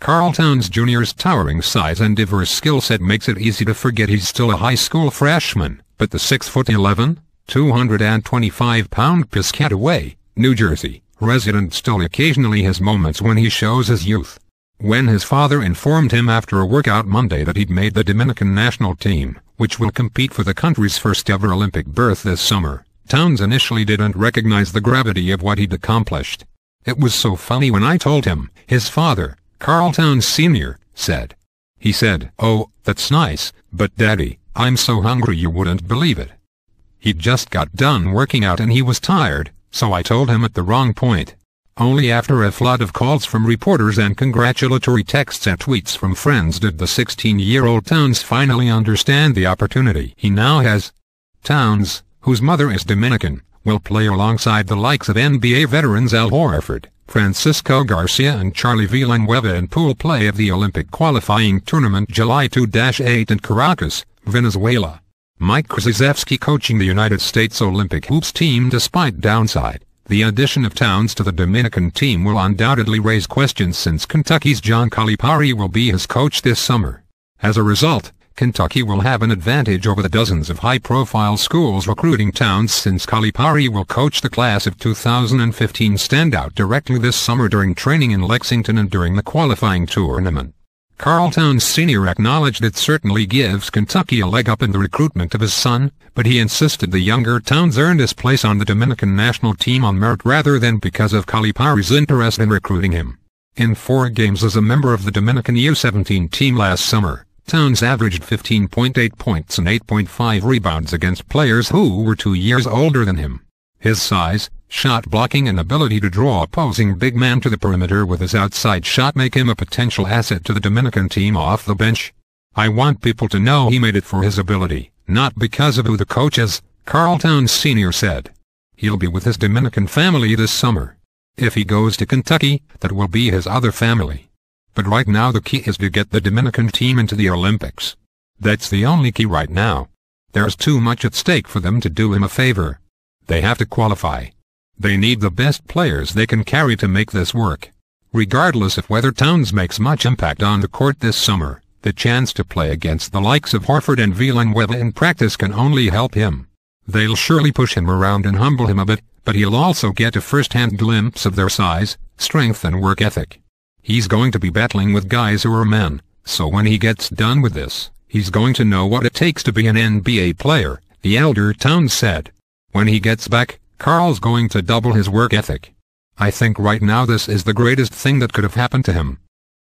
Karl Towns Jr.'s towering size and diverse skill set makes it easy to forget he's still a high school freshman, but the 6'11", 225-pound Piscataway, New Jersey, resident still occasionally has moments when he shows his youth. When his father informed him after a workout Monday that he'd made the Dominican national team, which will compete for the country's first-ever Olympic berth this summer, Towns initially didn't recognize the gravity of what he'd accomplished. "It was so funny when I told him," his father, Karl Towns Sr., said. He said, "Oh, that's nice, but Daddy, I'm so hungry you wouldn't believe it." He'd just got done working out and he was tired, so I told him at the wrong point. Only after a flood of calls from reporters and congratulatory texts and tweets from friends did the 16-year-old Towns finally understand the opportunity he now has. Towns, whose mother is Dominican, will play alongside the likes of NBA veterans Al Horford, Francisco Garcia and Charlie Villanueva in pool play of the Olympic qualifying tournament July 2-8 in Caracas, Venezuela. Mike Krzyzewski coaching the United States Olympic hoops team despite downside. The addition of Towns to the Dominican team will undoubtedly raise questions since Kentucky's John Calipari will be his coach this summer. As a result, Kentucky will have an advantage over the dozens of high-profile schools recruiting Towns since Calipari will coach the class of 2015 standout directly this summer during training in Lexington and during the qualifying tournament. Karl Towns Sr. acknowledged it certainly gives Kentucky a leg up in the recruitment of his son, but he insisted the younger Towns earned his place on the Dominican national team on merit rather than because of Calipari's interest in recruiting him. In 4 games as a member of the Dominican U17 team last summer, Towns averaged 15.8 points and 8.5 rebounds against players who were 2 years older than him. His size, shot blocking and ability to draw opposing big men to the perimeter with his outside shot make him a potential asset to the Dominican team off the bench. "I want people to know he made it for his ability, not because of who the coach is," Karl Towns Sr. said. He'll be with his Dominican family this summer. If he goes to Kentucky, that will be his other family. But right now the key is to get the Dominican team into the Olympics. That's the only key right now. There's too much at stake for them to do him a favor. They have to qualify. They need the best players they can carry to make this work. Regardless of whether Towns makes much impact on the court this summer, the chance to play against the likes of Horford and Villanueva in practice can only help him. They'll surely push him around and humble him a bit, but he'll also get a first-hand glimpse of their size, strength and work ethic. He's going to be battling with guys who are men, so when he gets done with this, he's going to know what it takes to be an NBA player, the elder Towns said. When he gets back, Karl's going to double his work ethic. "I think right now this is the greatest thing that could have happened to him,"